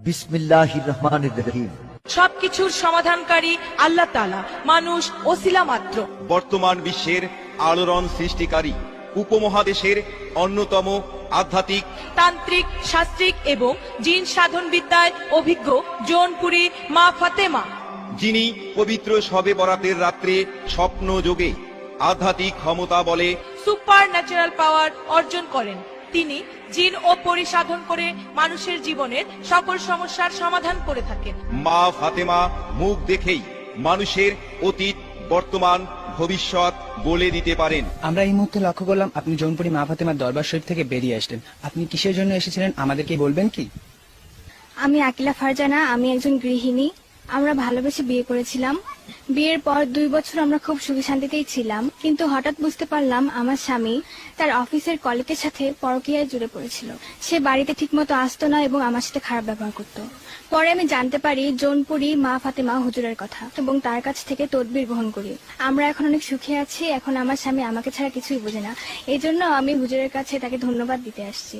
বিসমিল্লাহির রহমানির রহিম। সবকিছুর সমাধানকারী আল্লাহ তাআলা, মানুষ ওসিলা মাত্র। বর্তমান বিশ্বের আলোড়ন সৃষ্টিকারী উপমহাদেশের অন্যতম আধ্যাত্মিক, তান্ত্রিক, শাস্ত্রিক এবং জিন সাধন বিদ্যায় অভিজ্ঞ জৌনপুরী মা ফাতেমা, যিনি পবিত্র শবে বরাতের রাত্রে স্বপ্ন যোগে আধ্যাত্মিক ক্ষমতা বলে সুপার ন্যাচারাল পাওয়ার অর্জন করেন। তিনি জিন ও পরি সাধন করে মানুষের জীবনের সকল সমস্যার সমাধান করে থাকেন। মা ফাতেমা মুখ দেখেই মানুষের অতীত, বর্তমান, ভবিষ্যৎ বলে দিতে পারেন। আমরা এই মুহূর্তে লক্ষ্য করলাম আপনি জৌনপুরী মা ফাতেমার দরবার শরীফ থেকে বেরিয়ে আসলেন। আপনি কিসের জন্য এসেছিলেন আমাদেরকে বলবেন কি? আমি আকিলা ফারজানা, আমি একজন গৃহিণী। আমরা ভালোবেসে বিয়ে করেছিলাম। বিয়ের পর 2 বছর আমরা খুব সুখে শান্তিতেই ছিলাম, কিন্তু হঠাৎ বুঝতে পারলাম আমার স্বামী তার অফিসের কলিগের সাথে পরকীয়ায় জুড়ে পড়েছিল। সে বাড়িতে ঠিকমতো আসতো না এবং আমার সাথে খারাপ ব্যবহার করত। পরে আমি জানতে পারি জৌনপুরী মা ফাতেমা হুজুরের কথা এবং তার কাছ থেকে তদবির গ্রহণ করি। আমরা এখন অনেক সুখে আছি। এখন আমার স্বামী আমাকে ছাড়া কিছুই বোঝে না। এই জন্য আমি হুজুরের কাছে তাকে ধন্যবাদ দিতে আসছি।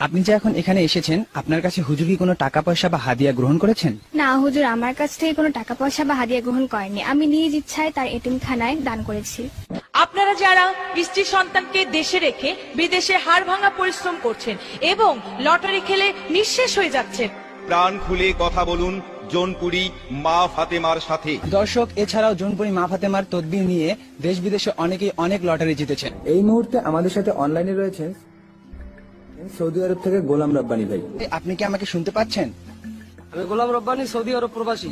আপনি যে এখন এখানে এসেছেন, আপনার কাছে হুজুর কি কোনো টাকা পয়সা বা হাদিয়া গ্রহণ করেছেন? না, হুজুর আমার কাছ থেকে কোনো টাকা পয়সা বা হাদিয়া গ্রহণ করেনি। আমি নিজ ইচ্ছায় তার এতিমখানায় দান করেছি। আপনারা যারা স্ত্রী সন্তানকে দেশে রেখে বিদেশে হাড় ভাঙা পরিশ্রম করছেন এবং লটারি খেলে নিঃশেষ হয়ে যাচ্ছেন, প্রাণ খুলে কথা বলুন জৌনপুরী মা ফাতেমার সাথে। দর্শক, এছাড়াও জৌনপুরী মা ফাতেমার তদবির নিয়ে দেশ বিদেশে অনেকেই অনেক লটারি জিতেছেন। এই মুহূর্তে আমাদের সাথে অনলাইনে রয়েছেন সৌদি আরব থেকে গোলাম রব্বানী ভাই। আপনি কি আমাকে শুনতে পাচ্ছেন? আমি গোলাম রব্বানী, সৌদি আরব প্রবাসী।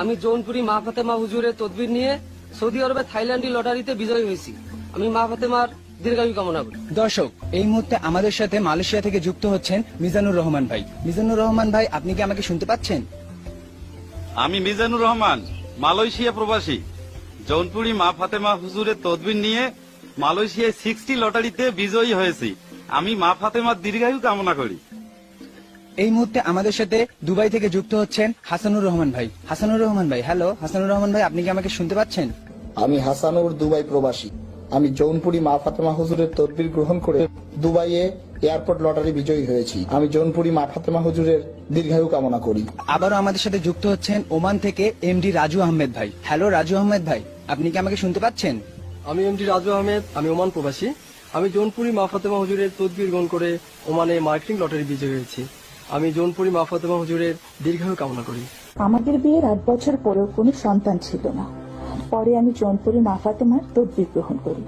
আমি জৌনপুরী মা ফাতেমা হুজুরের তদবির নিয়ে সৌদি আরবে থাইল্যান্ডি লটারিতে বিজয়ী হয়েছি। আমি মা ফাতেমার দীর্ঘায়ু কামনা করি। দর্শক, এই মুহূর্তে আমাদের সাথে মালয়েশিয়া থেকে যুক্ত হচ্ছেন মিজানুর রহমান ভাই। মিজানুর রহমান ভাই, আপনি কি আমাকে শুনতে পাচ্ছেন? আমি মিজানুর রহমান, মালয়েশিয়া প্রবাসী। জৌনপুরী মা ফাতেমা হুজুরের তদবির নিয়ে মালয়েশিয়ায় 60 লটারিতে বিজয়ী হয়েছি। আমি মা ফাতেমার দীর্ঘায়ু কামনা করি। এই মুহূর্তে আমাদের সাথে দুবাই থেকে যুক্ত হচ্ছেন হাসানুর রহমান ভাই। হাসানুর রহমান ভাই, হ্যালো হাসানুর রহমান ভাই, আপনি কি আমাকে শুনতে পাচ্ছেন? আমি হাসানুর, দুবাই প্রবাসী। আমি জৌনপুরী মা ফাতেমা হুজুরের তদবির গ্রহণ করে দুবাইয়ে এয়ারপোর্ট লটারি বিজয়ী হয়েছি। আমি জৌনপুরী মা ফাতেমা হুজুরের দীর্ঘায়ু কামনা করি। আবারও আমাদের সাথে যুক্ত হচ্ছেন ওমান থেকে এমডি রাজু আহমেদ ভাই। হ্যালো রাজু আহমেদ ভাই, আপনি কি আমাকে শুনতে পাচ্ছেন? আমি এমডি রাজু আহমেদ, আমি ওমান প্রবাসী। আমি জৌনপুরী মা ফাতেমা হুজুরের তদবির গ্রহণ করে ওমানে মার্কেটিং লটারি বিজয়ী হয়েছি। আমি জৌনপুরী মা ফাতেমা হুজুরের দীর্ঘায়ু কামনা করি। আমাদের বিয়ের 8 বছর পরেও কোনো সন্তান ছিল না। পরে আমি জৌনপুরী মা ফাতেমার তদবির গ্রহণ করি।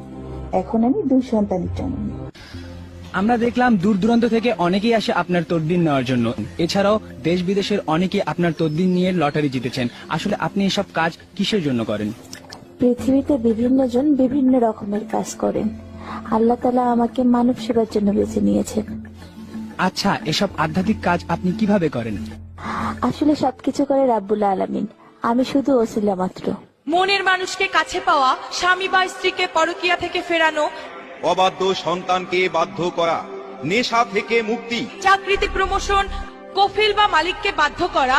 এখন আমি 2 সন্তানের জননী। আমরা দেখলাম দূর দূরান্ত থেকে অনেকেই আসে আপনার তদবির নেওয়ার জন্য। এছাড়াও দেশ বিদেশের অনেকেই আপনার তদবির নিয়ে লটারি জিতেছেন। আসলে আপনি এসব কাজ কিসের জন্য করেন? পৃথিবীতে বিভিন্ন জন বিভিন্ন রকমের কাজ করেন। আল্লাহ তাআলা আমাকে মানব সেবার জন্য বেছে নিয়েছেন। আচ্ছা, এসব আধ্যাত্মিক কাজ আপনি কিভাবে করেন? আসলে সবকিছু করে রাব্বুল আলামিন, আমি শুধু ওসিলা মাত্র। মনের মানুষকে কাছে পাওয়া, স্বামী বা স্ত্রীকে পরকীয়া থেকে ফেরানো, অবাধ্য সন্তানকে বাধ্য করা, নেশা থেকে মুক্তি, চাকরিতে প্রমোশন, কফিল বা মালিককে বাধ্য করা,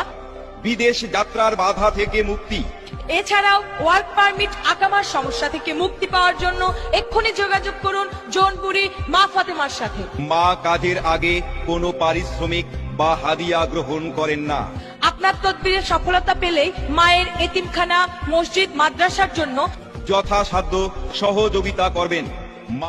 বিদেশ যাত্রার বাধা থেকে মুক্তি। এছাড়াও ওয়ার্ক পারমিট আকামার সমস্যা থেকে মুক্তি পাওয়ার জন্য এক্ষুনি যোগাযোগ করুন জৌনপুরী মা ফাতেমার সাথে। মা কাজের আগে কোনো পারিশ্রমিক বা হাদিয়া গ্রহণ করেন না। আপনার তদবিরের সফলতা পেলেই মায়ের এতিমখানা, মসজিদ, মাদ্রাসার জন্য যথাসাধ্য সহযোগিতা করবেন।